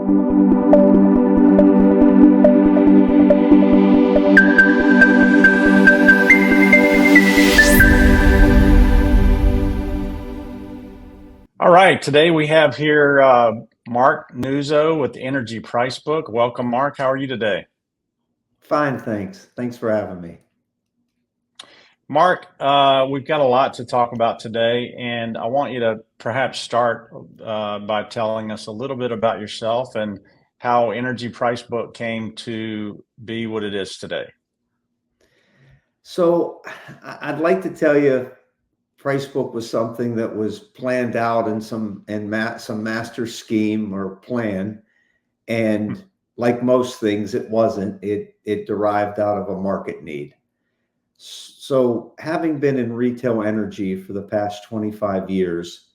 All right, today we have here Mark Nuzzo with the Energy Pricebook. Welcome, Mark. How are you today? Fine, thanks. Thanks for having me. Mark, we've got a lot to talk about today, and I want you to perhaps start by telling us a little bit about yourself and how Energy Pricebook came to be what it is today. So I'd like to tell you Pricebook was something that was planned out in some master scheme or plan. And like most things, it wasn't. It derived out of a market need. So having been in retail energy for the past 25 years,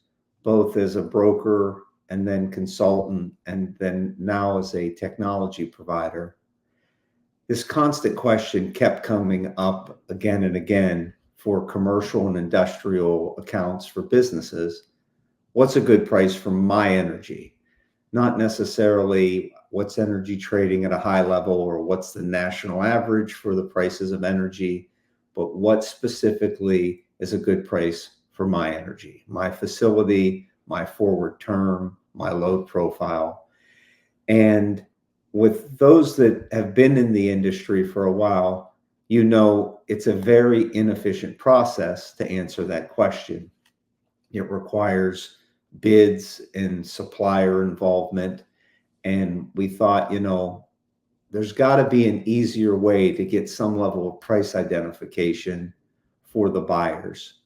both as a broker and then consultant, and then now as a technology provider, this constant question kept coming up again and again for commercial and industrial accounts for businesses. What's a good price for my energy? Not necessarily what's energy trading at a high level or what's the national average for the prices of energy, but what specifically is a good price for my energy, my facility, my forward term, my load profile. And with those that have been in the industry for a while, you know it's a very inefficient process to answer that question. It requires bids and supplier involvement. And we thought, there's got to be an easier way to get some level of price identification for the buyers.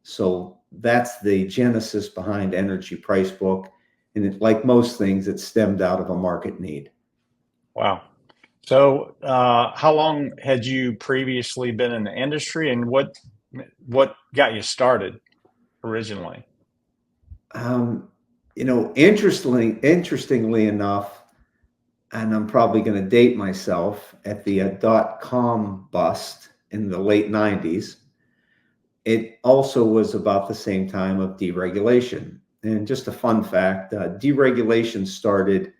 So that's the genesis behind Energy Pricebook. And like most things, it stemmed out of a market need. Wow. So how long had you previously been in the industry, and what got you started originally? Interestingly enough, and I'm probably going to date myself, at the .com bust in the late 90s, it also was about the same time of deregulation. And just a fun fact, deregulation started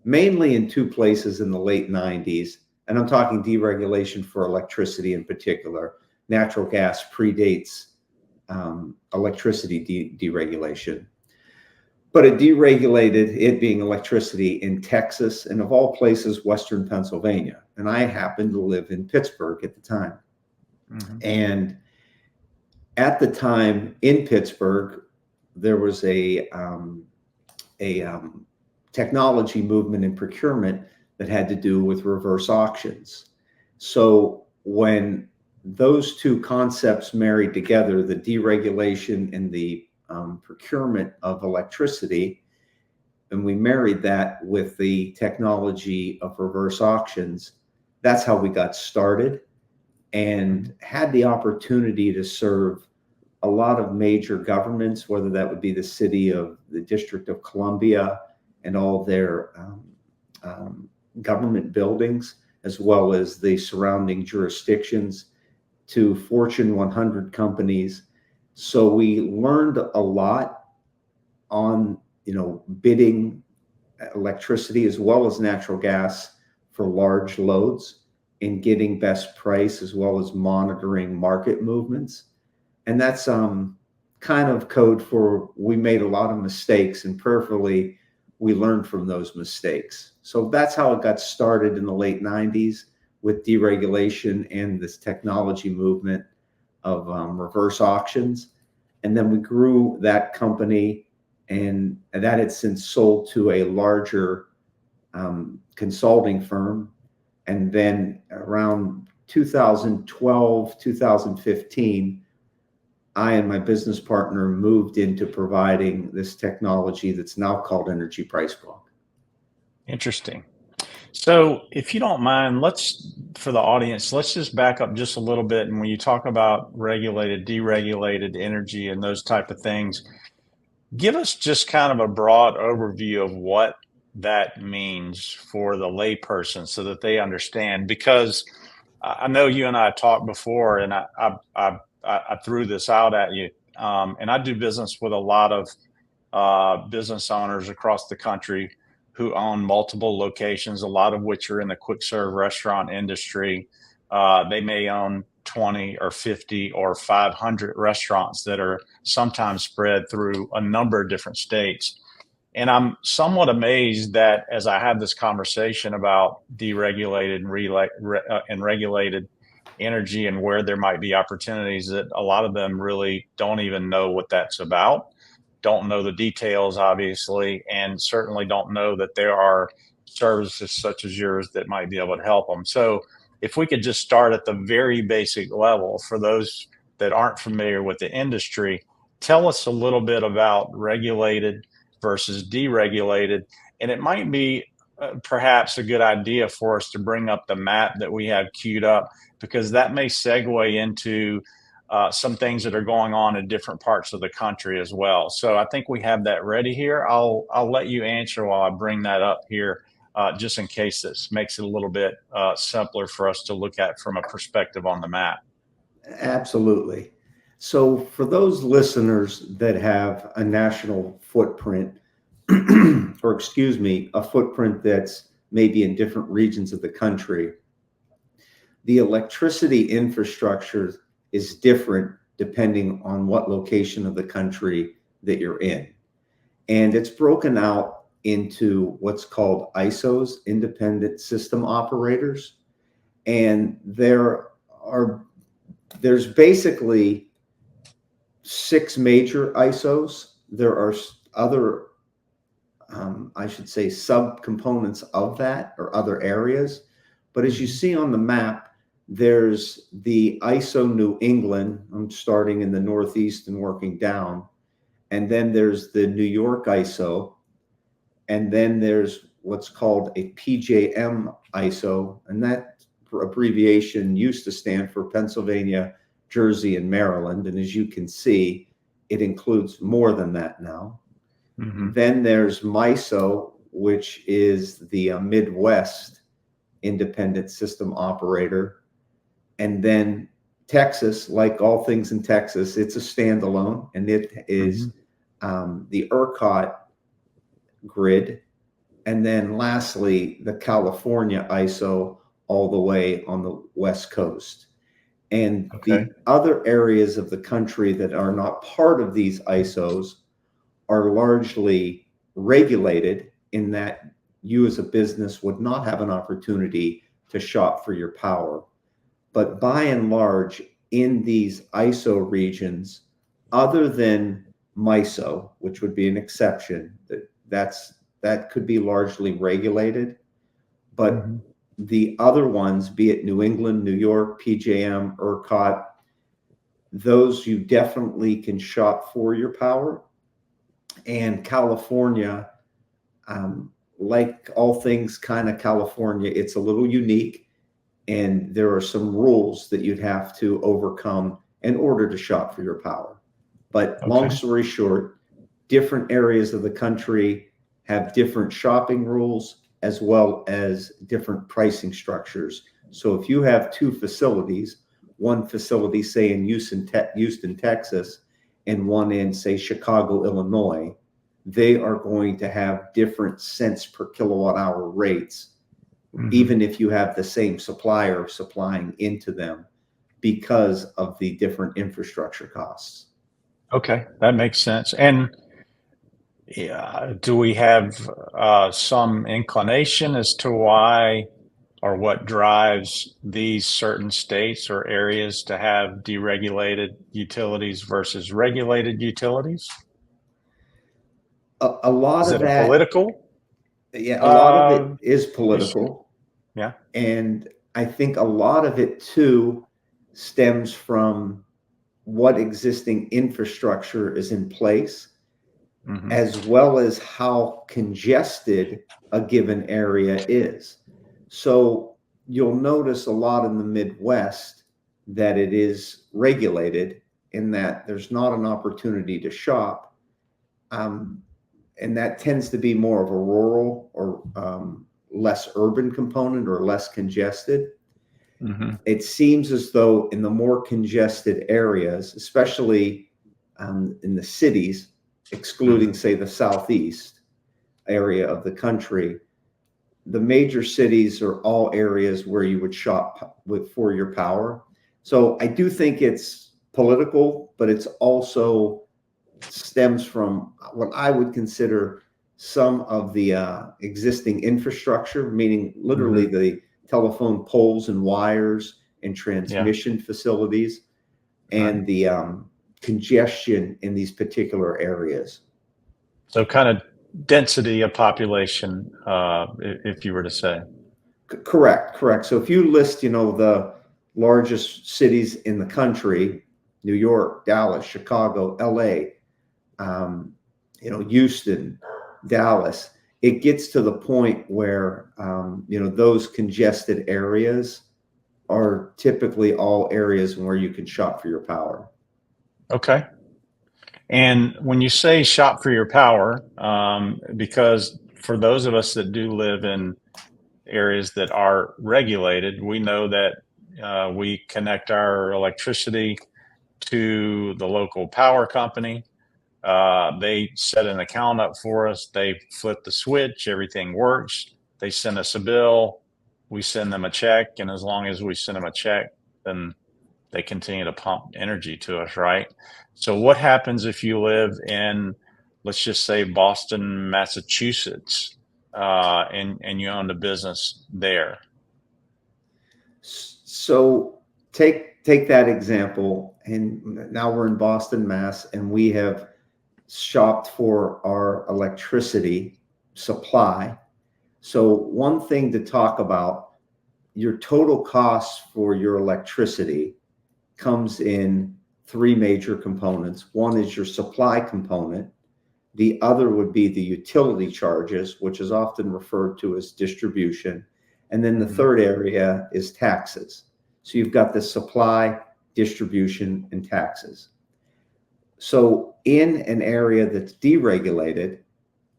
mainly in two places in the late 90s. And I'm talking deregulation for electricity in particular. Natural gas predates electricity deregulation. But it deregulated, it being electricity, in Texas and of all places, Western Pennsylvania. And I happened to live in Pittsburgh at the time. Mm-hmm. And at the time in Pittsburgh, there was a technology movement in procurement that had to do with reverse auctions. So when those two concepts married together, the deregulation and the procurement of electricity, and we married that with the technology of reverse auctions, that's how we got started and had the opportunity to serve a lot of major governments, whether that would be the city of the District of Columbia and all their government buildings, as well as the surrounding jurisdictions, to Fortune 100 companies. So we learned a lot on, bidding electricity as well as natural gas for large loads and getting best price, as well as monitoring market movements. And that's kind of code for we made a lot of mistakes, and prayerfully we learned from those mistakes. So that's how it got started in the late 90s with deregulation and this technology movement of reverse auctions. And then we grew that company, and that had since sold to a larger consulting firm. And then around 2012, 2015, I and my business partner moved into providing this technology that's now called Energy Pricebook. Interesting. So if you don't mind, for the audience, let's just back up just a little bit. And when you talk about regulated, deregulated energy and those type of things, give us just kind of a broad overview of what that means for the layperson so that they understand. Because I know you and I talked before, and I threw this out at you. And I do business with a lot of business owners across the country who own multiple locations, a lot of which are in the quick serve restaurant industry. They may own 20 or 50 or 500 restaurants that are sometimes spread through a number of different states. And I'm somewhat amazed that as I have this conversation about deregulated and regulated energy and where there might be opportunities, that a lot of them really don't even know what that's about, don't know the details, obviously, and certainly don't know that there are services such as yours that might be able to help them. So if we could just start at the very basic level for those that aren't familiar with the industry, tell us a little bit about regulated versus deregulated. And it might be perhaps a good idea for us to bring up the map that we have queued up, because that may segue into some things that are going on in different parts of the country as well. So I think we have that ready here. I'll let you answer while I bring that up here, just in case this makes it a little bit simpler for us to look at from a perspective on the map. Absolutely. So for those listeners that have a national footprint, or excuse me, a footprint that's maybe in different regions of the country, the electricity infrastructure is different depending on what location of the country that you're in. And it's broken out into what's called ISOs, independent system operators. And there's basically 6 major ISOs. There are other, I should say, subcomponents of that, or other areas. But as you see on the map, there's the ISO New England. I'm starting in the Northeast and working down. And then there's the New York ISO. And then there's what's called a PJM ISO. And that abbreviation used to stand for Pennsylvania, Jersey, and Maryland. And as you can see, it includes more than that now. Mm-hmm. Then there's MISO, which is the Midwest independent system operator. And then Texas, like all things in Texas, it's a standalone, and it is the ERCOT grid. And then lastly, the California ISO, all the way on the West Coast. And the other areas of the country that are not part of these ISOs are largely regulated, in that you as a business would not have an opportunity to shop for your power. But by and large, in these ISO regions, other than MISO, which would be an exception, that could be largely regulated. But the other ones, be it New England, New York, PJM, ERCOT, those you definitely can shop for your power. And California, like all things kind of California, it's a little unique. And there are some rules that you'd have to overcome in order to shop for your power. But long story short, different areas of the country have different shopping rules, as well as different pricing structures. So if you have 2 facilities, one facility, say in Houston, Texas, and one in, say, Chicago, Illinois, they are going to have different cents per kilowatt hour rates, even if you have the same supplier supplying into them, because of the different infrastructure costs. Okay, that makes sense. And do we have some inclination as to why or what drives these certain states or areas to have deregulated utilities versus regulated utilities? A lot of that political? Yeah, a lot of it is political. Yeah. And I think a lot of it too stems from what existing infrastructure is in place, as well as how congested a given area is. So you'll notice a lot in the Midwest that it is regulated, in that there's not an opportunity to shop. And that tends to be more of a rural or less urban component, or less congested. It seems as though in the more congested areas, especially in the cities, excluding, say, the Southeast, area of the country, the major cities are all areas where you would shop for your power. So I do think it's political, but it's also stems from what I would consider some of the existing infrastructure, meaning literally the telephone poles and wires and transmission facilities, and the congestion in these particular areas. So kind of density of population, if you were to say. Correct. So if you list, the largest cities in the country, New York, Dallas, Chicago, LA, Houston, Dallas, it gets to the point where, those congested areas are typically all areas where you can shop for your power. Okay. And when you say shop for your power, because for those of us that do live in areas that are regulated, we know that we connect our electricity to the local power company. They set an account up for us. They flip the switch. Everything works. They send us a bill. We send them a check. And as long as we send them a check, then they continue to pump energy to us, right? So what happens if you live in, let's just say, Boston, Massachusetts, and you own a business there? So take that example, and now we're in Boston, Mass, and we have shopped for our electricity supply. So one thing to talk about, your total cost for your electricity comes in three major components. One is your supply component. The other would be the utility charges, which is often referred to as distribution. And then the third area is taxes. So you've got the supply, distribution, and taxes. So in an area that's deregulated,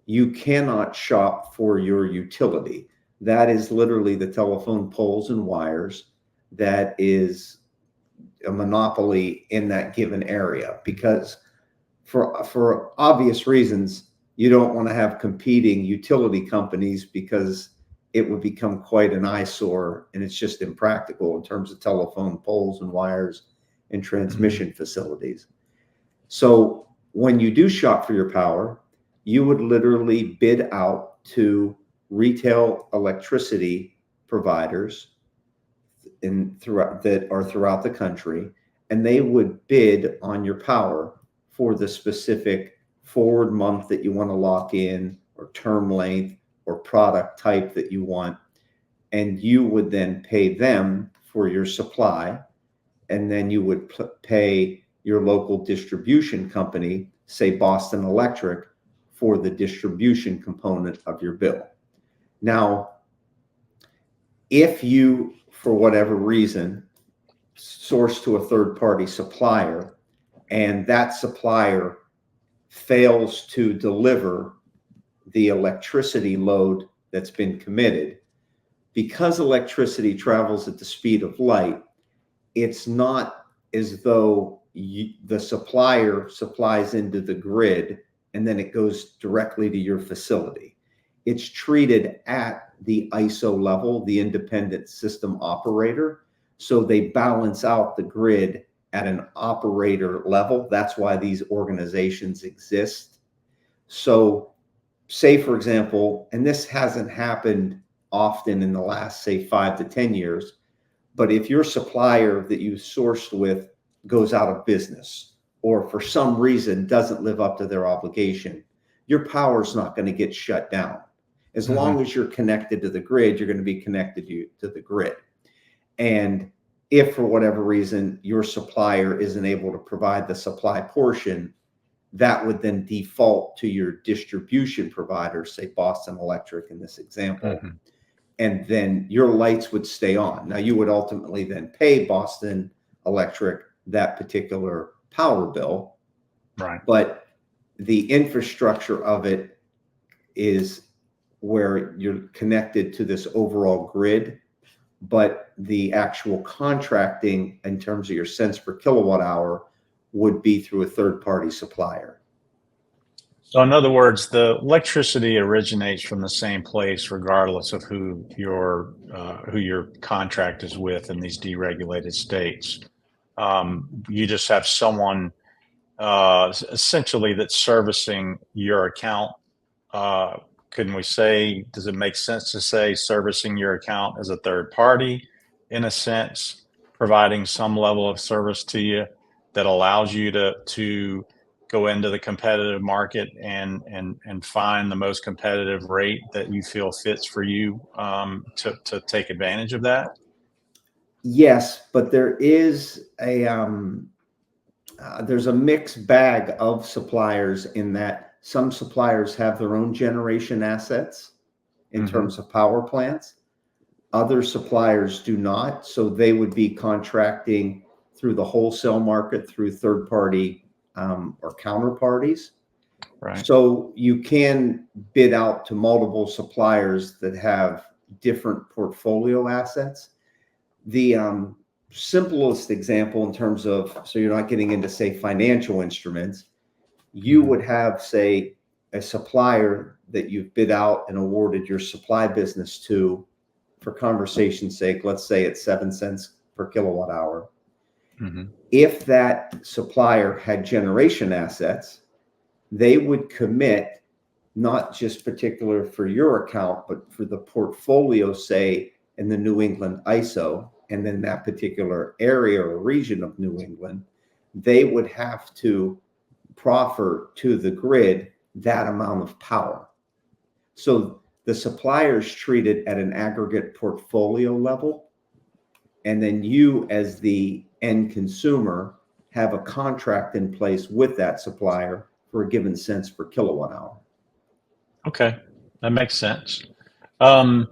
you cannot shop for your utility. That is literally the telephone poles and wires. That is a monopoly in that given area, because for obvious reasons, you don't want to have competing utility companies, because it would become quite an eyesore, and it's just impractical in terms of telephone poles and wires and transmission facilities. So when you do shop for your power, you would literally bid out to retail electricity providers that are throughout the country, and they would bid on your power for the specific forward month that you want to lock in, or term length, or product type that you want. And you would then pay them for your supply, and then you would pay your local distribution company, say Boston Electric, for the distribution component of your bill. Now, if you, for whatever reason, source to a third-party supplier, and that supplier fails to deliver the electricity load that's been committed, because electricity travels at the speed of light, it's not as though the supplier supplies into the grid and then it goes directly to your facility. It's treated at the ISO level, the independent system operator. So they balance out the grid at an operator level. That's why these organizations exist. So say, for example, and this hasn't happened often in the last, say, 5 to 10 years, but if your supplier that you sourced with goes out of business, or for some reason doesn't live up to their obligation, your power's not going to get shut down. As long as you're connected to the grid, you're going to be connected to the grid. And if for whatever reason your supplier isn't able to provide the supply portion, that would then default to your distribution provider, say Boston Electric in this example, and then your lights would stay on. Now, you would ultimately then pay Boston Electric that particular power bill, right? But the infrastructure of it is where you're connected to this overall grid, but the actual contracting in terms of your cents per kilowatt hour would be through a third-party supplier. So in other words, the electricity originates from the same place, regardless of who your contract is with in these deregulated states. You just have someone essentially that's servicing your account. Uh, couldn't we say, does it make sense to say servicing your account as a third party, in a sense, providing some level of service to you that allows you to go into the competitive market and find the most competitive rate that you feel fits for you, to take advantage of that? Yes, but there's a mixed bag of suppliers in that some suppliers have their own generation assets in Hmm. terms of power plants. Other suppliers do not, so they would be contracting through the wholesale market through third party or counterparties. Right. So you can bid out to multiple suppliers that have different portfolio assets. The simplest example in terms of, so you're not getting into, say, financial instruments, you Hmm. would have, say, a supplier that you've bid out and awarded your supply business to, for conversation's sake, let's say it's 7 cents per kilowatt hour. Hmm. If that supplier had generation assets, they would commit not just particular for your account, but for the portfolio, say, in the New England ISO, and then that particular area or region of New England, they would have to proffer to the grid that amount of power. So the suppliers treat it at an aggregate portfolio level, and then you, as the end consumer, have a contract in place with that supplier for a given cents per kilowatt hour. Okay, that makes sense. Um,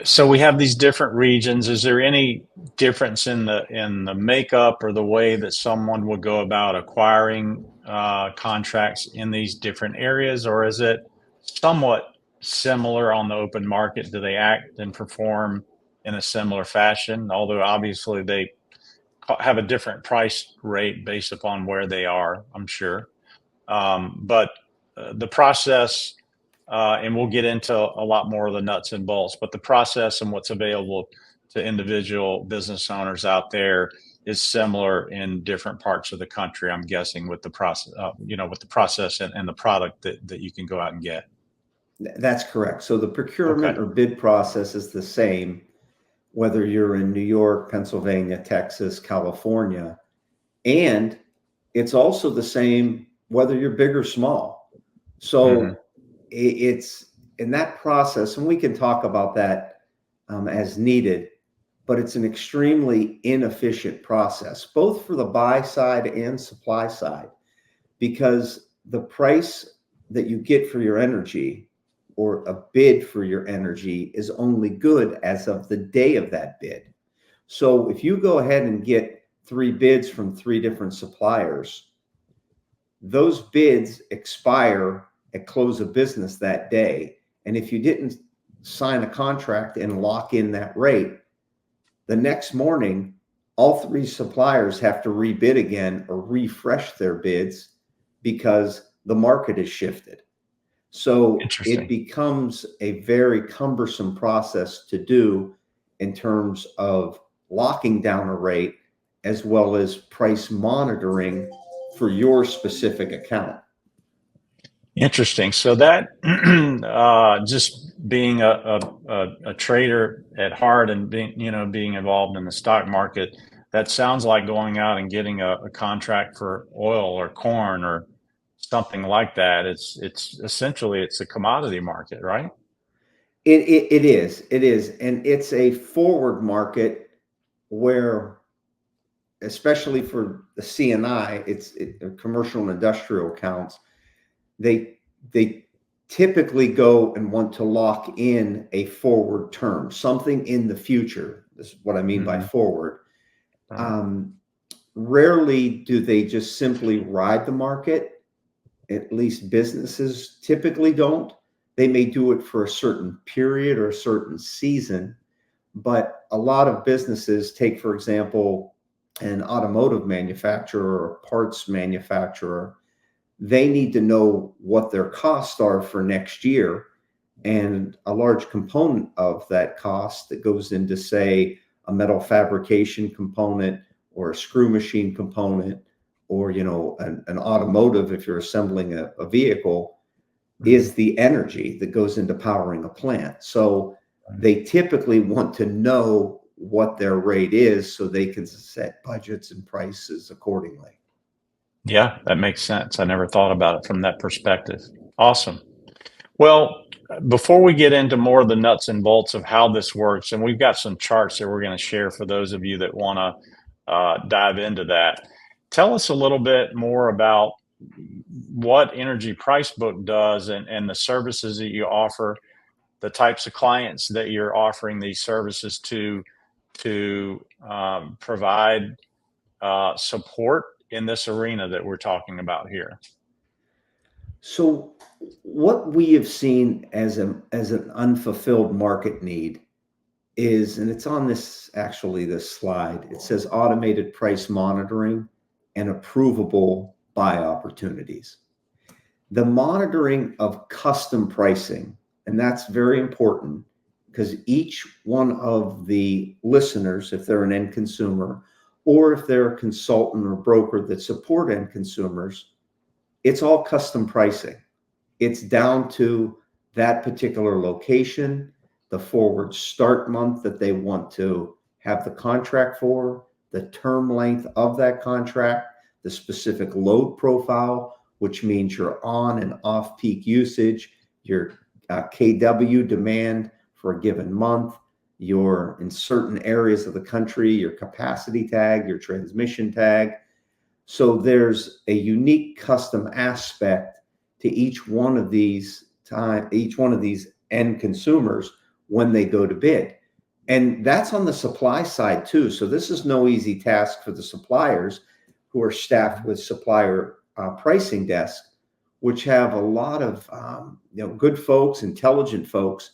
so we have these different regions. Is there any difference in the makeup or the way that someone would go about acquiring contracts in these different areas, or is it somewhat similar on the open market? Do they act and perform in a similar fashion? Although obviously they have a different price rate based upon where they are, I'm sure. But the process, and we'll get into a lot more of the nuts and bolts, but the process and what's available to individual business owners out there is similar in different parts of the country, I'm guessing, with the process, with the process and the product that you can go out and get. That's correct. So the Okay. procurement or bid process is the same, whether you're in New York, Pennsylvania, Texas, California, and it's also the same whether you're big or small. Hmm. So it's in that process, and we can talk about that as needed, but it's an extremely inefficient process, both for the buy side and supply side, because the price that you get for your energy or a bid for your energy is only good as of the day of that bid. So if you go ahead and get 3 bids from 3 different suppliers, those bids expire at close of business that day. And if you didn't sign a contract and lock in that rate, the next morning, all 3 suppliers have to rebid again or refresh their bids because the market has shifted. So it Interesting. becomes a very cumbersome process to do in terms of locking down a rate as well as price monitoring for your specific account. Interesting. So that just being a trader at heart and being involved in the stock market, that sounds like going out and getting a contract for oil or corn or something like that. It's essentially it's a commodity market, right? It is, and it's a forward market where, especially for the CNI, commercial and industrial accounts, they typically go and want to lock in a forward term, something in the future. This is what I mean by Hmm. forward. Right. Um, Rarely do they just simply ride the market. At least businesses typically don't. They may do it for a certain period or a certain season, but a lot of businesses, take, for example, an automotive manufacturer or a parts manufacturer, they need to know what their costs are for next year. And a large component of that cost that goes into, say, a metal fabrication component or a screw machine component, or, you know, an automotive, if you're assembling a vehicle, is the energy that goes into powering a plant. So they typically want to know what their rate is so they can set budgets and prices accordingly. Yeah, that makes sense. I never thought about it from that perspective. Awesome. Well, before we get into more of the nuts and bolts of how this works, and we've got some charts that we're going to share for those of you that want to dive into that, tell us a little bit more about what Energy Pricebook does and the services that you offer, the types of clients that you're offering these services to provide support in this arena that we're talking about here. So what we have seen as an unfulfilled market need is, and it's on this slide, it says automated price monitoring and approvable buy opportunities. The monitoring of custom pricing, and that's very important because each one of the listeners, if they're an end consumer, or if they're a consultant or broker that support end consumers, it's all custom pricing. It's down to that particular location, the forward start month that they want to have the contract for, the term length of that contract, the specific load profile, which means your on and off peak usage, your KW demand for a given month, your, in certain areas of the country, your capacity tag, your transmission tag. So there's a unique custom aspect to each one of these end consumers when they go to bid. And that's on the supply side too. So this is no easy task for the suppliers who are staffed with supplier pricing desks, which have a lot of good folks, intelligent folks,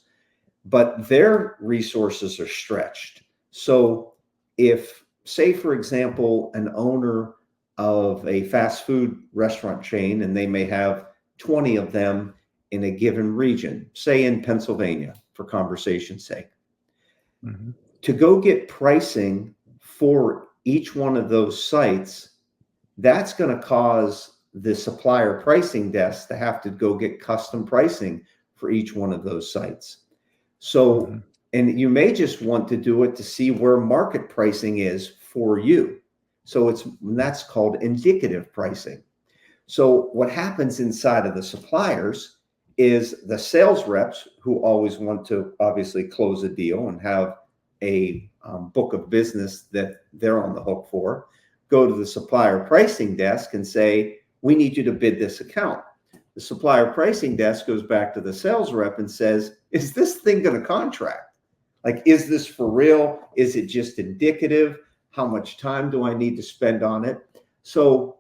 but their resources are stretched. So if, say, for example, an owner of a fast food restaurant chain, and they may have 20 of them in a given region, say in Pennsylvania, for conversation's sake, to go get pricing for each one of those sites, that's going to cause the supplier pricing desk to have to go get custom pricing for each one of those sites. So, and you may just want to do it to see where market pricing is for you. So that's called indicative pricing. So what happens inside of the suppliers is the sales reps, who always want to obviously close a deal and have a book of business that they're on the hook for, go to the supplier pricing desk and say, we need you to bid this account. The supplier pricing desk goes back to the sales rep and says, is this thing going to contract? Like, is this for real? Is it just indicative? How much time do I need to spend on it? So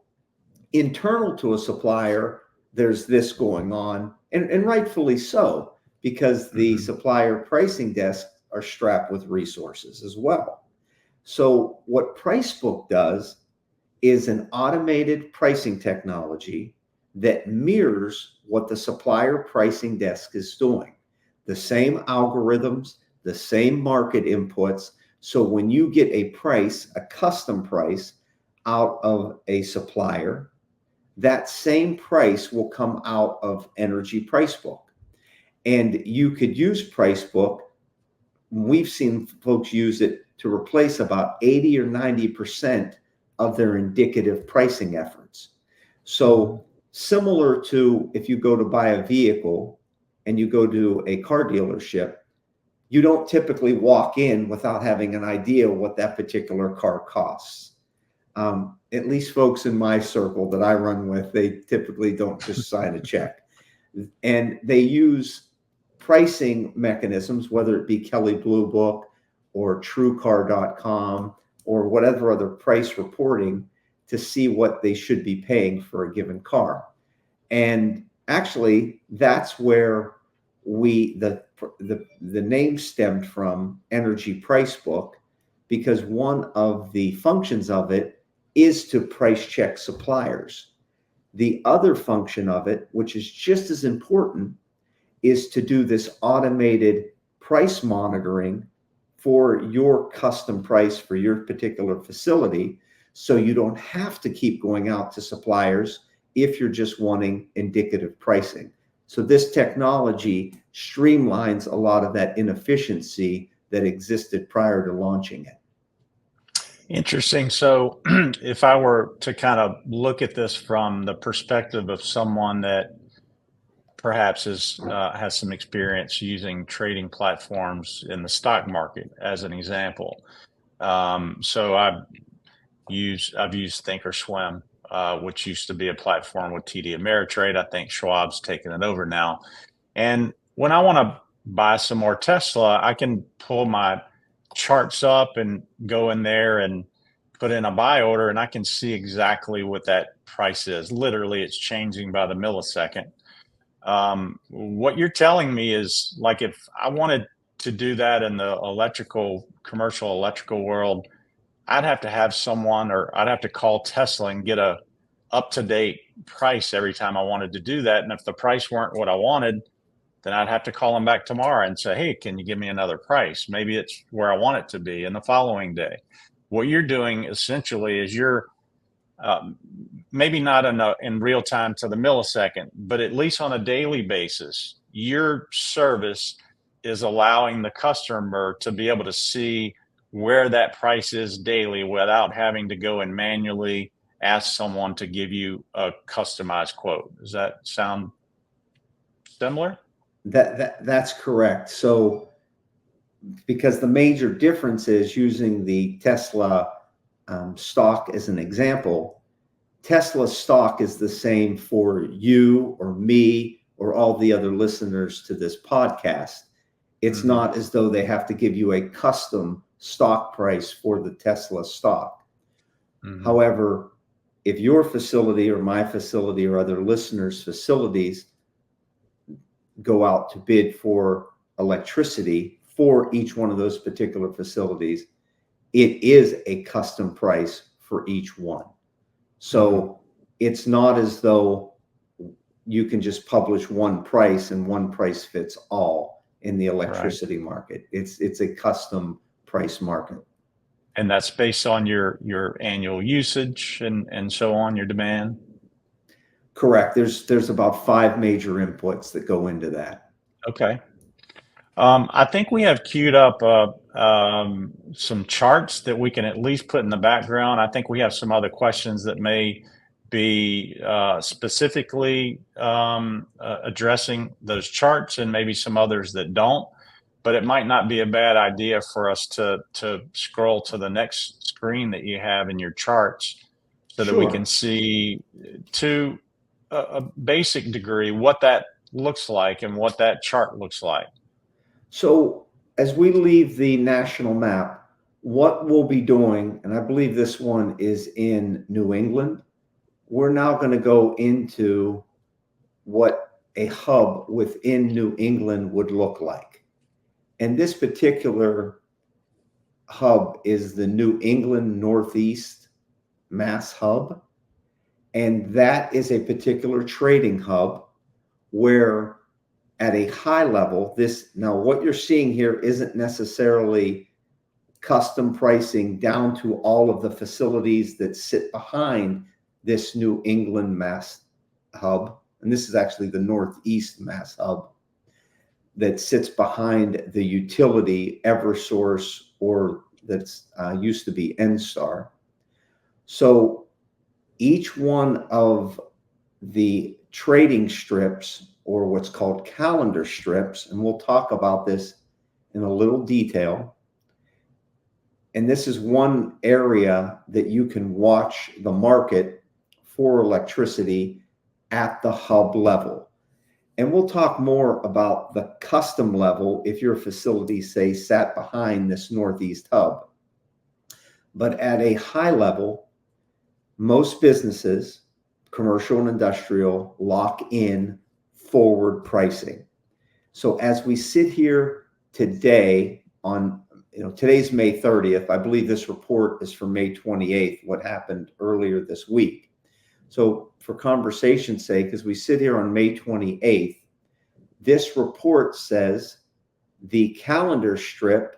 internal to a supplier, there's this going on, and rightfully so, because the supplier pricing desks are strapped with resources as well. So what Pricebook does is an automated pricing technology that mirrors what the supplier pricing desk is doing. The same algorithms, the same market inputs. So when you get a price, a custom price out of a supplier, that same price will come out of Energy Pricebook. And you could use Pricebook. We've seen folks use it to replace about 80 or 90% of their indicative pricing efforts. So similar to if you go to buy a vehicle and you go to a car dealership, you don't typically walk in without having an idea what that particular car costs. At least folks in my circle that I run with, they typically don't just sign a check. And they use pricing mechanisms, whether it be Kelley Blue Book or TrueCar.com or whatever other price reporting, to see what they should be paying for a given car. And actually, that's where the name stemmed from, Energy Pricebook, because one of the functions of it is to price check suppliers. The other function of it, which is just as important, is to do this automated price monitoring for your custom price for your particular facility, so you don't have to keep going out to suppliers if you're just wanting indicative pricing. So this technology streamlines a lot of that inefficiency that existed prior to launching it. Interesting. So, if I were to kind of look at this from the perspective of someone that perhaps has some experience using trading platforms in the stock market, as an example, so I've used Thinkorswim, which used to be a platform with TD Ameritrade. I think Schwab's taken it over now. And when I want to buy some more Tesla, I can pull my charts up and go in there and put in a buy order, and I can see exactly what that price is. Literally, it's changing by the millisecond. What you're telling me is, like, if I wanted to do that in the commercial electrical world, I'd have to have someone, or I'd have to call Tesla and get a up-to-date price every time I wanted to do that. And if the price weren't what I wanted, then I'd have to call them back tomorrow and say, hey, can you give me another price? Maybe it's where I want it to be in the following day. What you're doing essentially is you're maybe not in real time to the millisecond, but at least on a daily basis, your service is allowing the customer to be able to see where that price is daily without having to go and manually ask someone to give you a customized quote. Does that sound similar? That's correct. So, because the major difference is, using the Tesla stock as an example, Tesla stock is the same for you or me or all the other listeners to this podcast. It's not as though they have to give you a custom stock price for the Tesla stock. However, if your facility or my facility or other listeners' facilities go out to bid for electricity for each one of those particular facilities, it is a custom price for each one. So it's not as though you can just publish one price and one price fits all in the electricity market. It's a custom price market. And that's based on your annual usage and so on, your demand? Correct. There's about 5 major inputs that go into that. Okay. I think we have queued up some charts that we can at least put in the background. I think we have some other questions that may be specifically addressing those charts, and maybe some others that don't. But it might not be a bad idea for us to scroll to the next screen that you have in your charts, so that we can see, to a basic degree, what that looks like and what that chart looks like. So as we leave the national map, what we'll be doing, and I believe this one is in New England, we're now going to go into what a hub within New England would look like. And this particular hub is the New England Northeast Mass Hub. And that is a particular trading hub where, at a high level, now what you're seeing here isn't necessarily custom pricing down to all of the facilities that sit behind this New England Mass Hub. And this is actually the Northeast Mass Hub that sits behind the utility Eversource, or that's used to be NSTAR. So each one of the trading strips, or what's called calendar strips, and we'll talk about this in a little detail. And this is one area that you can watch the market for electricity at the hub level. And we'll talk more about the custom level if your facility, say, sat behind this Northeast hub. But at a high level, most businesses, commercial and industrial, lock in forward pricing. So as we sit here today on, today's May 30th, I believe this report is from May 28th, what happened earlier this week. So for conversation's sake, as we sit here on May 28th, this report says the calendar strip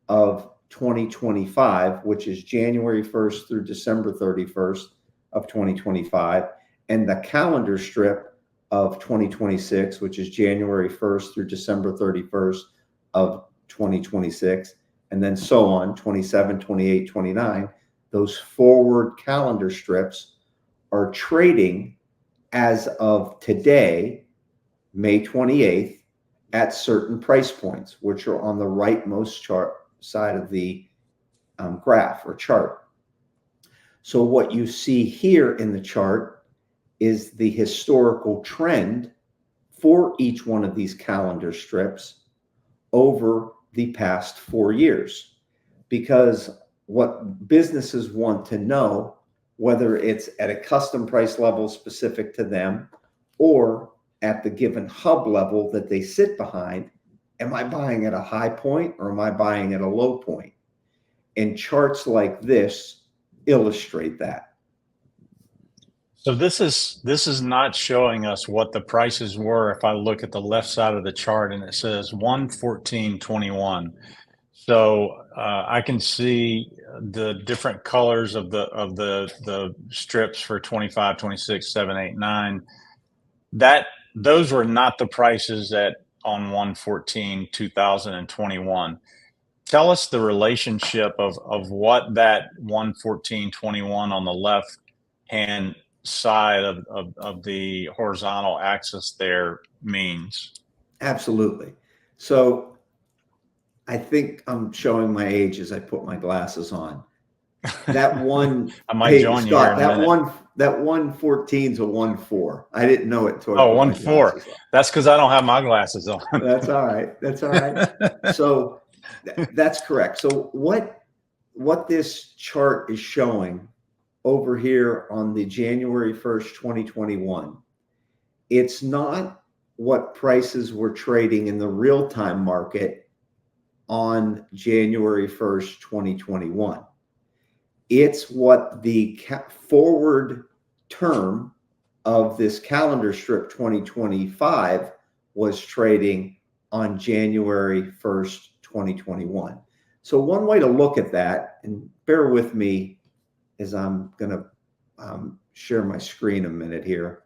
of 2025, which is January 1st through December 31st of 2025, and the calendar strip of 2026, which is January 1st through December 31st of 2026, and then so on, 27, 28, 29, those forward calendar strips are trading as of today, May 28th, at certain price points, which are on the rightmost chart side of the graph or chart. So what you see here in the chart is the historical trend for each one of these calendar strips over the past 4 years. Because what businesses want to know, whether it's at a custom price level specific to them or at the given hub level that they sit behind, am I buying at a high point or am I buying at a low point? And charts like this illustrate that. So this is not showing us what the prices were. If I look at the left side of the chart and it says 114.21. So I can see the different colors of the strips for 25, 26, 7, 8, 9. Those were not the prices on 1/14/2021. Tell us the relationship of what that 1/14/21 on the left hand side of the horizontal axis there means. Absolutely. So I think I'm showing my age as I put my glasses on. That one, I might hey join you here Scott, in a minute. that 114 is a 1-4. I didn't know it until I Oh, put my 1-4. glasses on. That's because I don't have my glasses on. That's all right. That's all right. So that's correct. So what this chart is showing over here on the January 1st, 2021, it's not what prices were trading in the real-time market on January 1st, 2021. It's what the forward term of this calendar strip 2025 was trading on January 1st, 2021. So one way to look at that, and bear with me as I'm going to share my screen a minute here.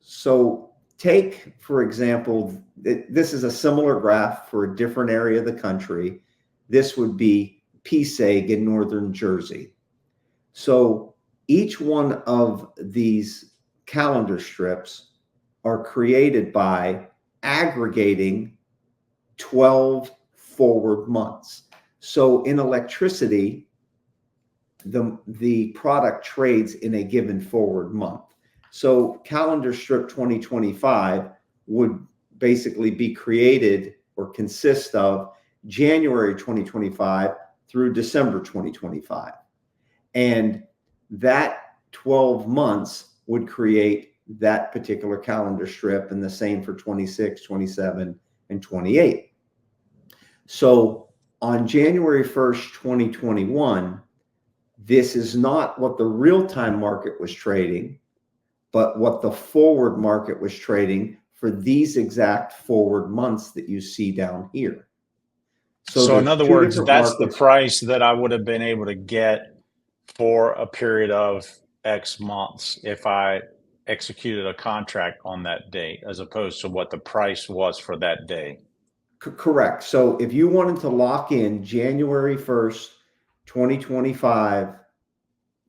So take, for example, this is a similar graph for a different area of the country. This would be Pisag in northern Jersey. So each one of these calendar strips are created by aggregating 12 forward months. So in electricity, the product trades in a given forward month. So calendar strip 2025 would basically be created or consist of January 2025 through December 2025. And that 12 months would create that particular calendar strip, and the same for 26, 27, and 28. So on January 1st, 2021, this is not what the real-time market was trading, but what the forward market was trading for these exact forward months that you see down here. So in other words, that's the price that I would have been able to get for a period of X months if I executed a contract on that date, as opposed to what the price was for that day. Correct. So if you wanted to lock in January 1st, 2025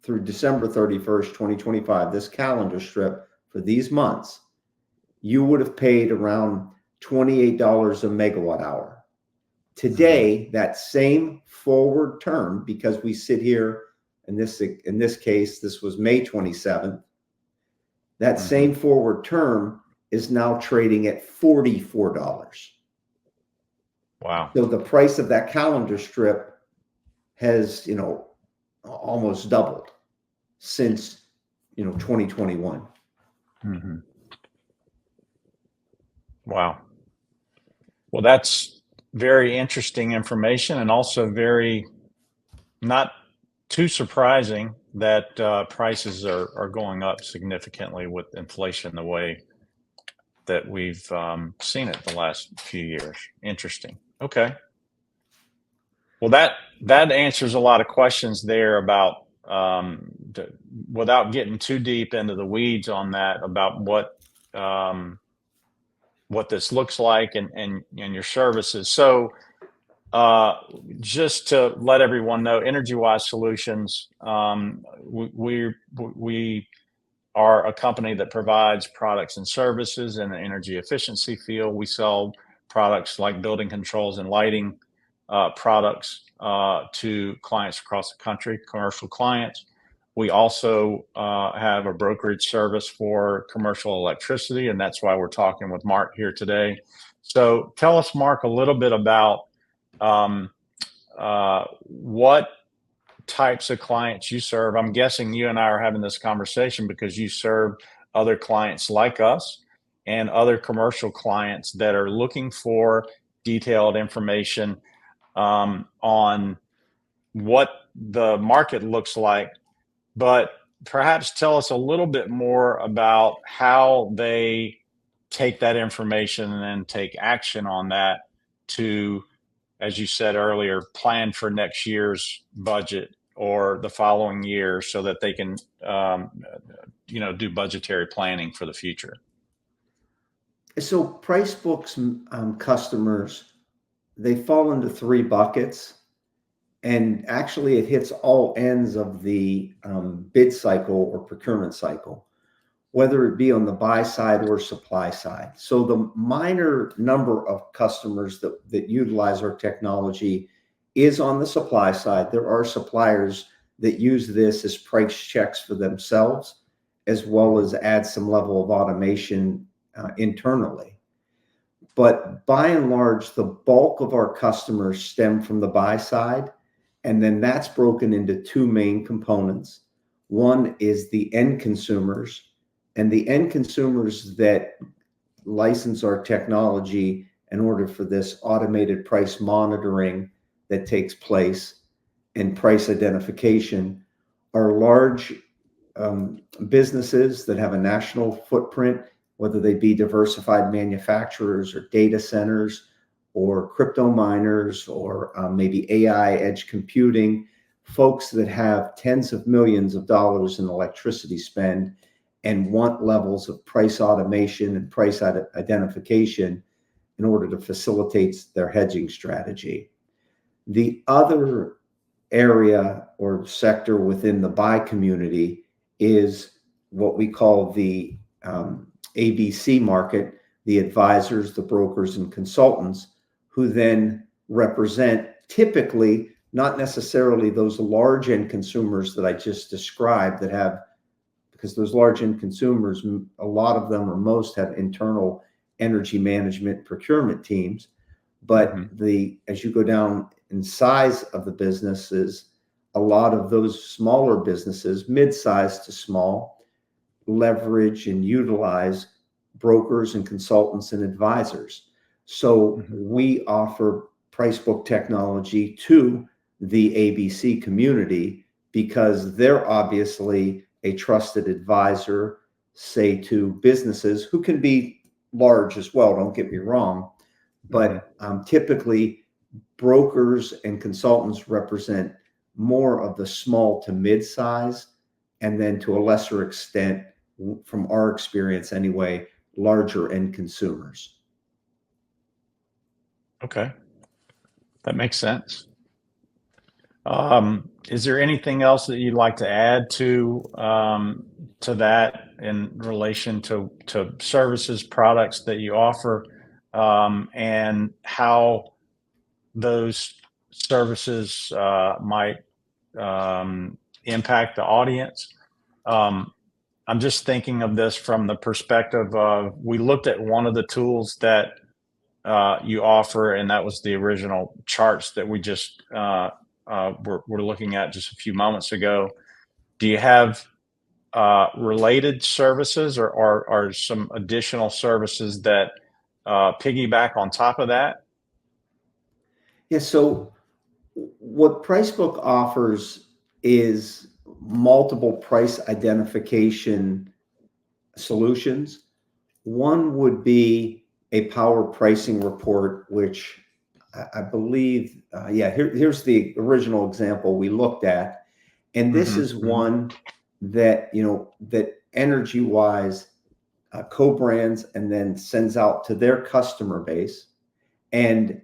through December 31st, 2025, this calendar strip for these months, you would have paid around $28 a megawatt hour. Today, that same forward term, because we sit here in this case, this was May 27th, that same forward term is now trading at $44. Wow. So the price of that calendar strip has, almost doubled since, 2021. Wow. Well, that's very interesting information, and also very not too surprising that prices are going up significantly with inflation the way that we've seen it the last few years. Interesting. Okay. Well, that answers a lot of questions there about without getting too deep into the weeds on that about what this looks like and your services. So just to let everyone know, Energywise Solutions, we are a company that provides products and services in the energy efficiency field. We sell products like building controls and lighting products to clients across the country, commercial clients. We also have a brokerage service for commercial electricity, and that's why we're talking with Mark here today. So tell us, Mark, a little bit about what types of clients you serve. I'm guessing you and I are having this conversation because you serve other clients like us and other commercial clients that are looking for detailed information on what the market looks like, but perhaps tell us a little bit more about how they take that information and then take action on that to, as you said earlier, plan for next year's budget or the following year so that they can, do budgetary planning for the future. So Pricebook's customers, they fall into three buckets. And actually, it hits all ends of the bid cycle or procurement cycle, whether it be on the buy side or supply side. So the minor number of customers that utilize our technology is on the supply side. There are suppliers that use this as price checks for themselves, as well as add some level of automation internally. But by and large, the bulk of our customers stem from the buy side. And then that's broken into two main components. One is the end consumers, and the end consumers that license our technology in order for this automated price monitoring that takes place and price identification are large businesses that have a national footprint, whether they be diversified manufacturers or data centers or crypto miners or maybe AI edge computing, folks that have tens of millions of dollars in electricity spend and want levels of price automation and price identification in order to facilitate their hedging strategy. The other area or sector within the buy community is what we call the ABC market, the advisors, the brokers, and consultants, who then represent typically not necessarily those large end consumers that I just described that have, because those large end consumers, a lot of them or most have internal energy management procurement teams. But as you go down in size of the businesses, a lot of those smaller businesses, mid-sized to small, leverage and utilize brokers and consultants and advisors. So we offer Pricebook technology to the ABC community because they're obviously a trusted advisor, say, to businesses who can be large as well, don't get me wrong. But typically, brokers and consultants represent more of the small to mid-size, and then to a lesser extent, from our experience anyway, larger end consumers. Okay, that makes sense. Is there anything else that you'd like to add to that in relation to services, products that you offer, and how those services might impact the audience? I'm just thinking of this from the perspective of, we looked at one of the tools that you offer, and that was the original charts that we just we're looking at just a few moments ago. Do you have related services or some additional services that piggyback on top of that? Yeah, so what Pricebook offers is multiple price identification solutions. One would be a power pricing report, which I believe, here's the original example we looked at. And this is one that, that Energywise co-brands and then sends out to their customer base. And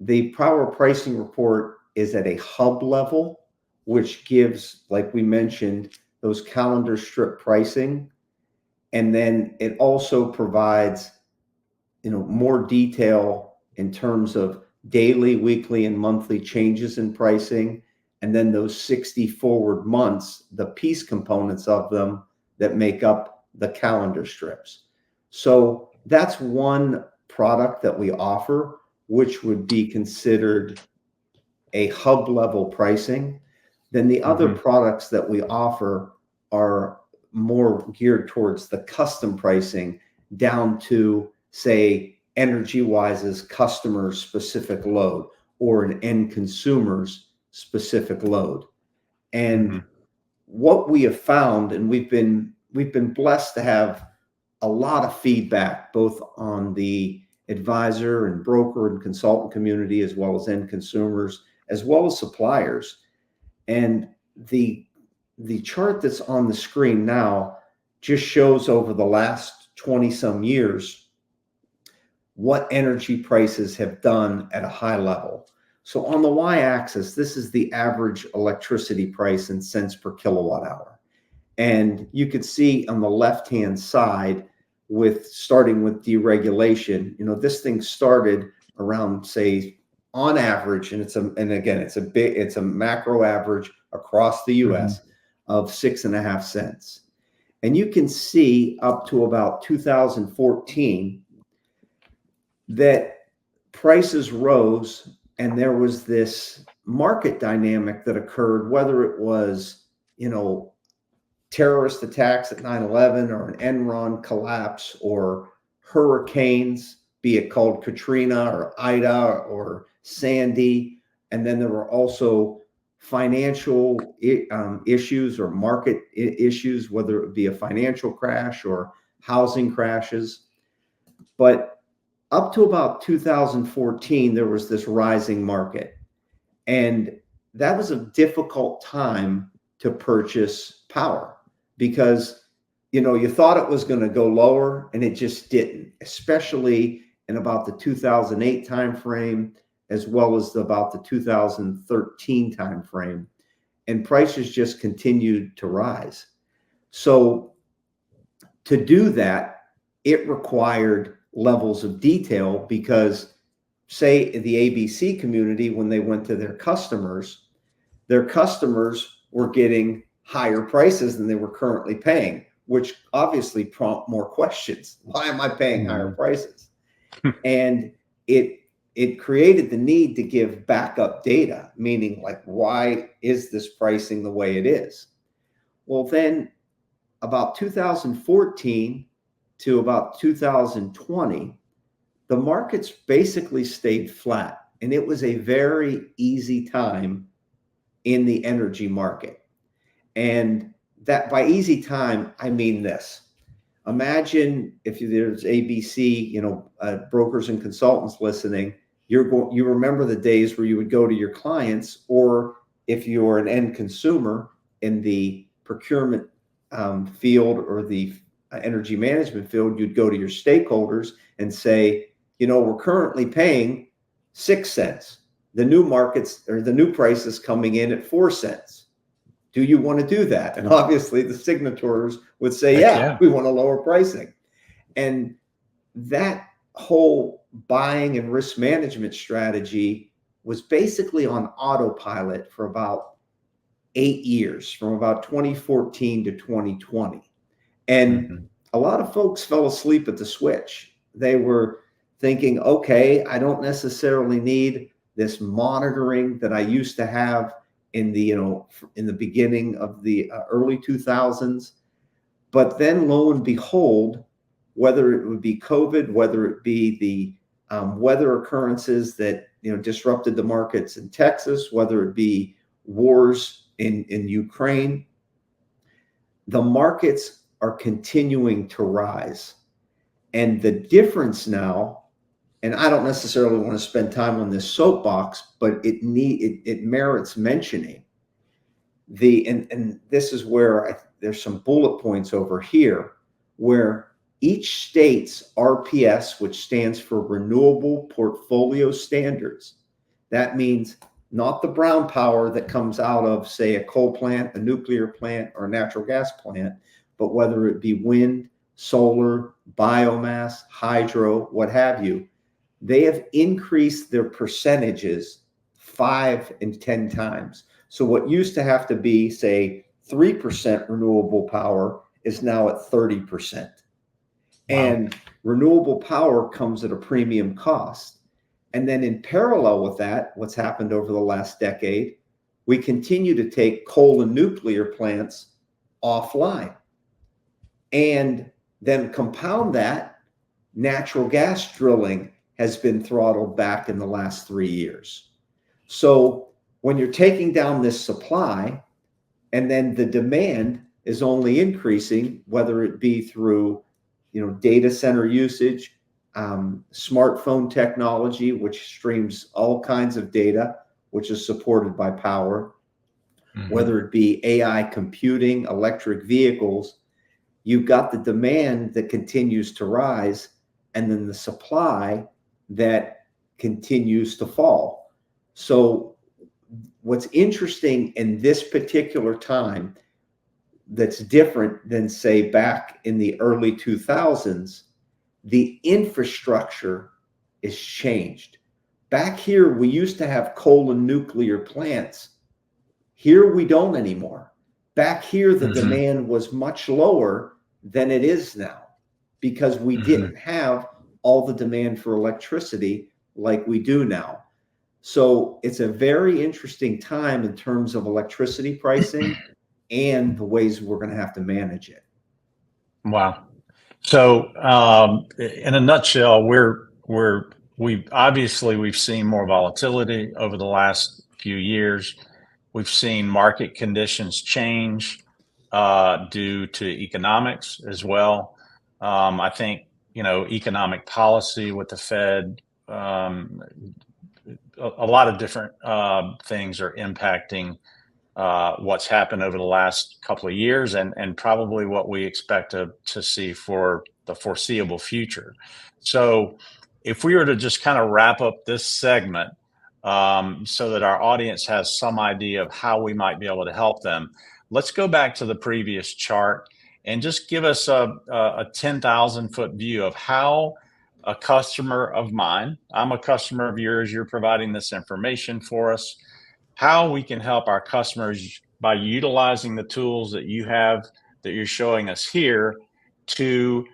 the power pricing report is at a hub level, which gives, like we mentioned, those calendar strip pricing. And then it also provides, more detail in terms of daily, weekly, and monthly changes in pricing. And then those 60 forward months, the piece components of them that make up the calendar strips. So that's one product that we offer, which would be considered a hub level pricing. Then the other products that we offer are more geared towards the custom pricing, down to, say, Energywise's customer specific load or an end consumer's specific load. And what we have found, and we've been blessed to have a lot of feedback, both on the advisor and broker and consultant community, as well as end consumers, as well as suppliers. And the chart that's on the screen now just shows over the last 20 some years what energy prices have done at a high level. So on the y-axis, this is the average electricity price in cents per kilowatt hour. And you could see on the left-hand side, starting with deregulation, this thing started around, say, on average, and it's a macro average across the US of 6.5 cents. And you can see up to about 2014 that prices rose, and there was this market dynamic that occurred, whether it was, terrorist attacks at 9/11 or an Enron collapse or hurricanes, be it called Katrina or Ida or Sandy. And then there were also financial issues or market issues, whether it be a financial crash or housing crashes. But up to about 2014, there was this rising market. And that was a difficult time to purchase power, because you thought it was going to go lower, and it just didn't, especially in about the 2008 timeframe, as well as about the 2013 timeframe. And prices just continued to rise. So to do that, it required levels of detail, because, say, the ABC community, when they went to their customers were getting higher prices than they were currently paying, which obviously prompt more questions. Why am I paying higher prices? And it created the need to give backup data, meaning, like, why is this pricing the way it is? Well, then about 2014 to about 2020, the markets basically stayed flat, and it was a very easy time in the energy market. And that, by easy time, I mean this. Imagine if there's ABC, brokers and consultants listening, you remember the days where you would go to your clients, or if you're an end consumer in the procurement field or the energy management field, you'd go to your stakeholders and say, we're currently paying 6 cents. The new markets, or the new price, is coming in at 4 cents. Do you want to do that? And obviously the signatories would say, yeah, we want a lower pricing. And that whole buying and risk management strategy was basically on autopilot for about 8 years, from about 2014 to 2020. And a lot of folks fell asleep at the switch. They were thinking, okay, I don't necessarily need this monitoring that I used to have in the beginning of the early 2000s. But then, lo and behold, whether it would be COVID, whether it be the weather occurrences that disrupted the markets in Texas, whether it be wars in Ukraine, the markets are continuing to rise. And the difference now, and I don't necessarily want to spend time on this soapbox, but it merits mentioning. And this is where there's some bullet points over here where each state's RPS, which stands for Renewable Portfolio Standards, that means not the brown power that comes out of, say, a coal plant, a nuclear plant, or a natural gas plant, but whether it be wind, solar, biomass, hydro, what have you, they have increased their percentages 5 and 10 times. So what used to have to be, say, 3% renewable power is now at 30%. Wow. And renewable power comes at a premium cost. And then in parallel with that, what's happened over the last decade, we continue to take coal and nuclear plants offline. And then compound that, natural gas drilling has been throttled back in the last 3 years. So when you're taking down this supply and then the demand is only increasing, whether it be through, data center usage, smartphone technology, which streams all kinds of data, which is supported by power, whether it be AI computing, electric vehicles, you've got the demand that continues to rise and then the supply that continues to fall. So what's interesting in this particular time that's different than, say, back in the early 2000s, the infrastructure is changed. Back here, we used to have coal and nuclear plants. Here, we don't anymore. Back here, the demand was much lower than it is now because we didn't have all the demand for electricity like we do now. So it's a very interesting time in terms of electricity pricing and the ways we're going to have to manage it. Wow. So in a nutshell, we've seen more volatility over the last few years. We've seen market conditions change due to economics as well. I think, economic policy with the Fed, a lot of different things are impacting what's happened over the last couple of years and probably what we expect to see for the foreseeable future. So if we were to just kind of wrap up this segment so that our audience has some idea of how we might be able to help them, let's go back to the previous chart and just give us a 10,000 foot view of how a customer of mine, I'm a customer of yours, you're providing this information for us, how we can help our customers by utilizing the tools that you have, that you're showing us here, to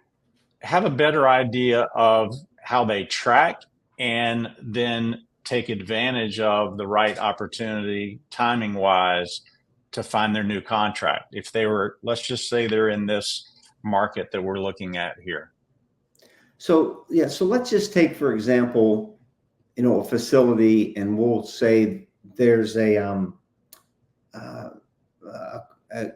have a better idea of how they track and then take advantage of the right opportunity timing wise to find their new contract. If they were, let's just say they're in this market that we're looking at here. So let's just take, for example, a facility, and we'll say there's a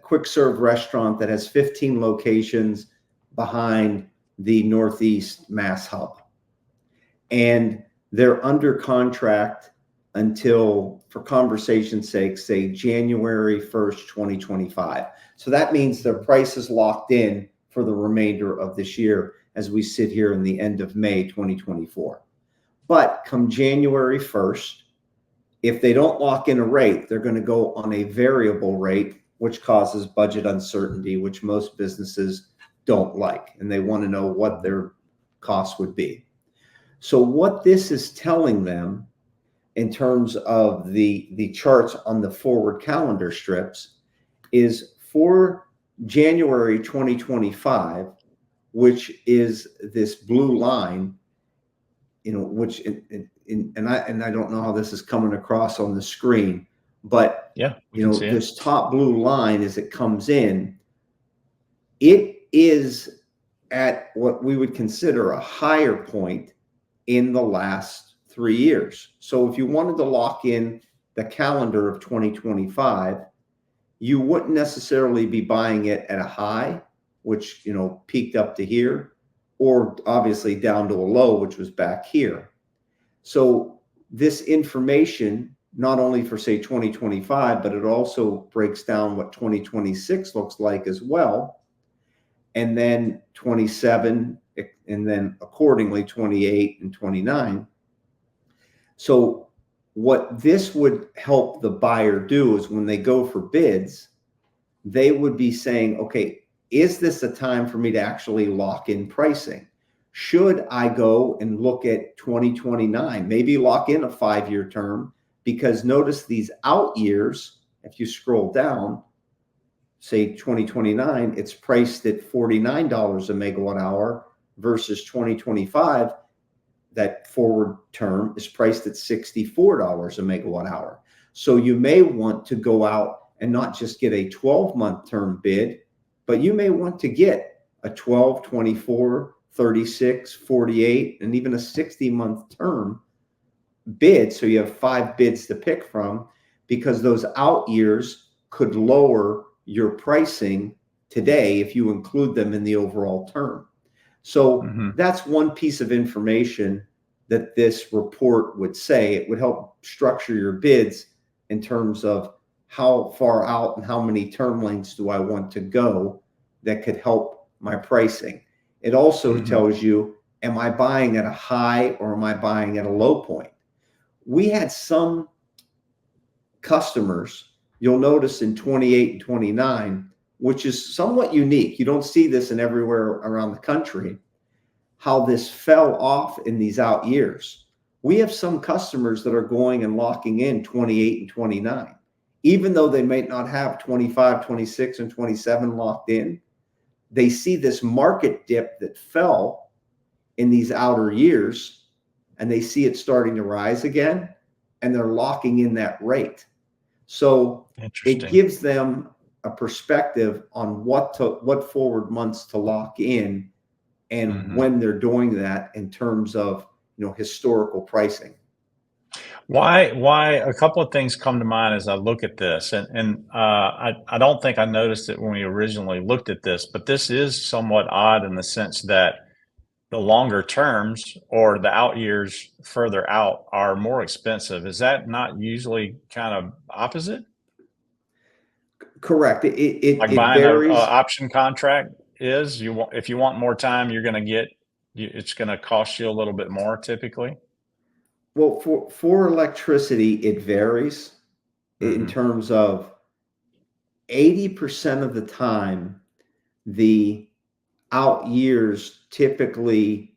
quick serve restaurant that has 15 locations behind the Northeast Mass Hub. And they're under contract until, for conversation's sake, say January 1st, 2025. So that means their price is locked in for the remainder of this year as we sit here in the end of May 2024. But come January 1st, if they don't lock in a rate, they're going to go on a variable rate, which causes budget uncertainty, which most businesses don't like, and they want to know what their costs would be. So what this is telling them in terms of the charts on the forward calendar strips is for January 2025, which is this blue line, which and I don't know how this is coming across on the screen, but this top blue line as it comes in, it is at what we would consider a higher point in the last 3 years. So if you wanted to lock in the calendar of 2025, you wouldn't necessarily be buying it at a high, which, peaked up to here, or obviously down to a low, which was back here. So this information, not only for say 2025, but it also breaks down what 2026 looks like as well. And then 27, and then accordingly 28 and 29. So what this would help the buyer do is when they go for bids, they would be saying, okay, is this a time for me to actually lock in pricing? Should I go and look at 2029, maybe lock in a 5-year term? Because notice these out years, if you scroll down, say 2029, it's priced at $49 a megawatt hour versus 2025, that forward term is priced at $64 a megawatt hour. So you may want to go out and not just get a 12-month term bid, but you may want to get a 12, 24, 36, 48, and even a 60-month term bid. So you have 5 bids to pick from, because those out years could lower your pricing today if you include them in the overall term. So that's one piece of information that this report would say. It would help structure your bids in terms of how far out and how many term lengths do I want to go that could help my pricing. It also tells you, am I buying at a high or am I buying at a low point? We had some customers, you'll notice in 28 and 29, which is somewhat unique. You don't see this in everywhere around the country, how this fell off in these out years. We have some customers that are going and locking in 28 and 29, even though they may not have 25, 26, and 27 locked in. They see this market dip that fell in these outer years, and they see it starting to rise again, and they're locking in that rate. So it gives them a perspective on what forward months to lock in, and when they're doing that in terms of historical pricing. Why a couple of things come to mind as I look at this, and I don't think I noticed it when we originally looked at this, but this is somewhat odd in the sense that the longer terms or the out years further out are more expensive. Is that not usually kind of opposite? Correct. It Buying varies. An option contract is, if you want more time, you're going to get, it's going to cost you a little bit more typically. Well, for electricity, it varies in terms of 80% of the time, the out years typically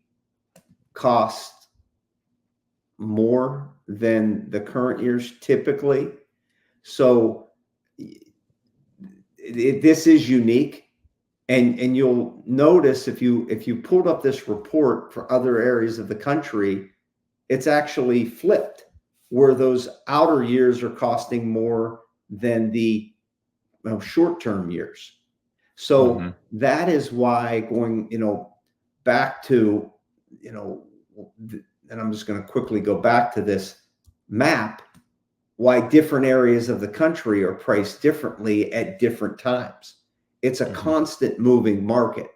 cost more than the current years typically. So this is unique. And you'll notice if you pulled up this report for other areas of the country, it's actually flipped, where those outer years are costing more than the short-term years. So that is why going, back to, and I'm just going to quickly go back to this map, why different areas of the country are priced differently at different times. It's a constant moving market.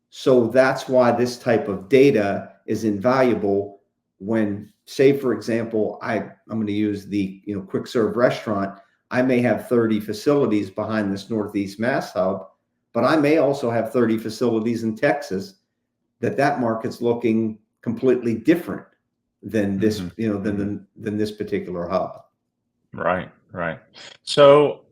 So that's why this type of data is invaluable when, say, for example, I'm going to use the quick serve restaurant. I may have 30 facilities behind this Northeast Mass hub, but I may also have 30 facilities in Texas that market's looking completely different than this, than this particular hub. Right. So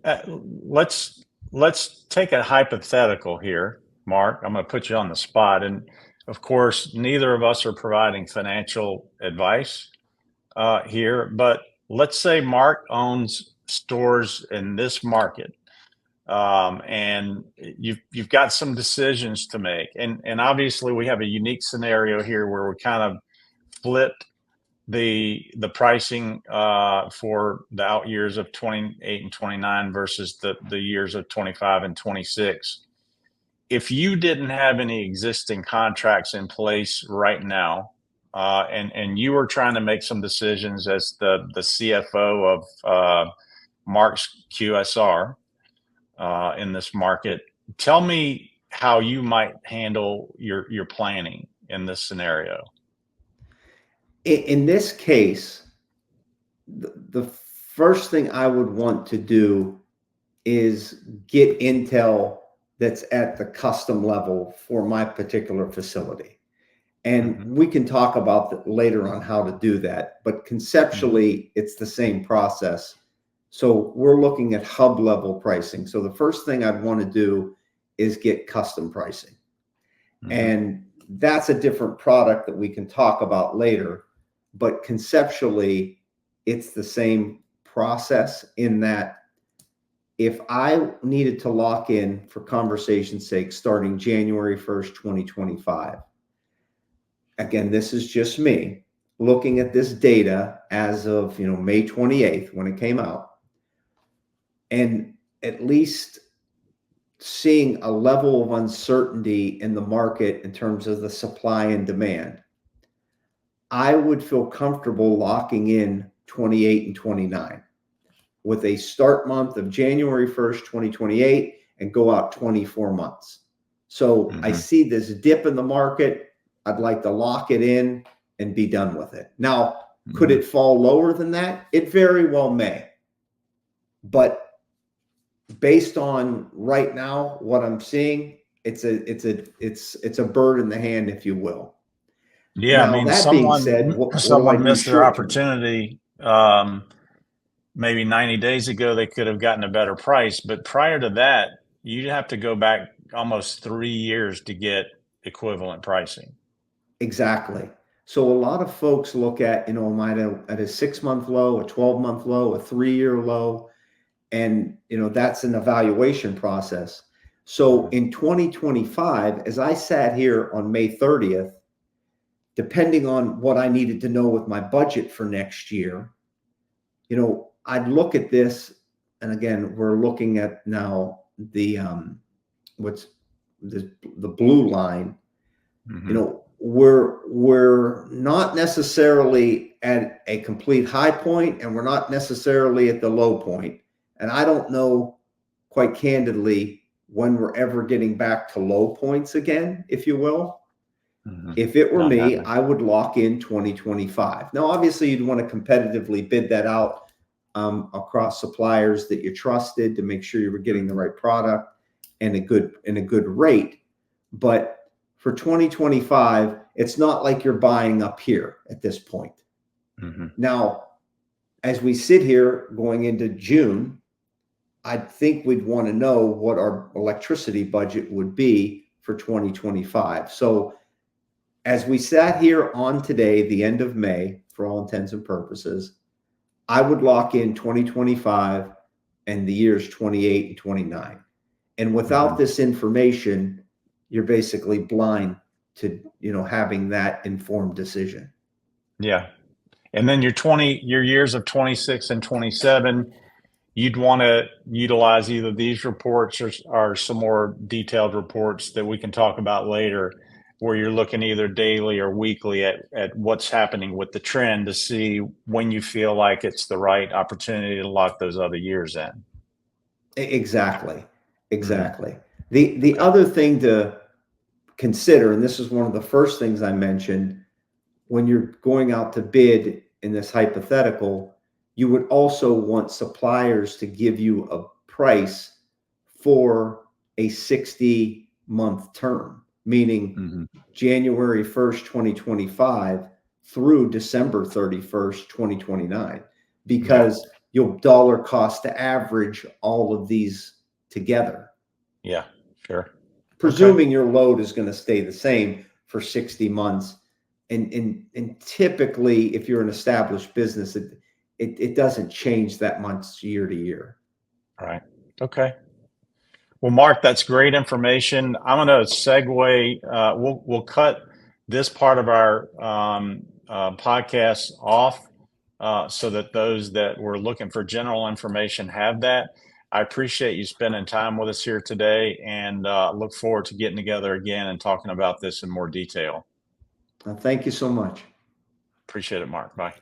let's take a hypothetical here, Mark. I'm going to put you on the spot. And of course, neither of us are providing financial advice here, but let's say Mark owns stores in this market, and you've got some decisions to make. And obviously we have a unique scenario here where we kind of flipped the pricing for the out years of 28 and 29 versus the years of 25 and 26. If you didn't have any existing contracts in place right now, and you were trying to make some decisions as the CFO of Mark's QSR, in this market. Tell me how you might handle your planning in this scenario. In this case, the first thing I would want to do is get intel that's at the custom level for my particular facility. And we can talk about that later on how to do that, but conceptually, it's the same process. So we're looking at hub level pricing. So the first thing I'd want to do is get custom pricing. And that's a different product that we can talk about later, but conceptually, it's the same process in that if I needed to lock in, for conversation's sake, starting January 1st, 2025, again, this is just me looking at this data as of, May 28th when it came out, and at least seeing a level of uncertainty in the market in terms of the supply and demand, I would feel comfortable locking in 28 and 29 with a start month of January 1st, 2028 and go out 24 months. So I see this dip in the market. I'd like to lock it in and be done with it. Now, could it fall lower than that? It very well may. But based on right now what I'm seeing, it's a bird in the hand, if you will. Yeah, now, I mean, that being said, what do I do missed their short-term? opportunity. Maybe 90 days ago, they could have gotten a better price. But prior to that, you'd have to go back almost 3 years to get equivalent pricing. Exactly. So a lot of folks look at, am I at a 6-month low, a 12-month low, a 3-year low, and that's an evaluation process. So in 2025, as I sat here on May 30th, depending on what I needed to know with my budget for next year, I'd look at this, and again, we're looking at now the what's the blue line. We're not necessarily at a complete high point, and we're not necessarily at the low point. And I don't know, quite candidly, when we're ever getting back to low points again, if you will. If it were me, I would lock in 2025. Now, obviously, you'd want to competitively bid that out across suppliers that you trusted to make sure you were getting the right product and a good rate. But for 2025, it's not like you're buying up here at this point. Now, as we sit here going into June, I think we'd want to know what our electricity budget would be for 2025. So as we sat here on today, the end of May, for all intents and purposes, I would lock in 2025 and the years 28 and 29. And without this information, you're basically blind to, having that informed decision. Yeah. And then your years of 26 and 27, you'd want to utilize either these reports or some more detailed reports that we can talk about later, where you're looking either daily or weekly at what's happening with the trend to see when you feel like it's the right opportunity to lock those other years in. Exactly. The other thing to consider, and this is one of the first things I mentioned, when you're going out to bid in this hypothetical, you would also want suppliers to give you a price for a 60-month term, meaning January 1st, 2025 through December 31st, 2029, because you'll dollar cost to average all of these together. Yeah, sure. Presuming your load is going to stay the same for 60 months. And typically, if you're an established business, it doesn't change that much year to year. All right. Okay. Well, Mark, that's great information. I'm going to segue. We'll cut this part of our podcast off so that those that were looking for general information have that. I appreciate you spending time with us here today, and look forward to getting together again and talking about this in more detail. Thank you so much. Appreciate it, Mark. Bye.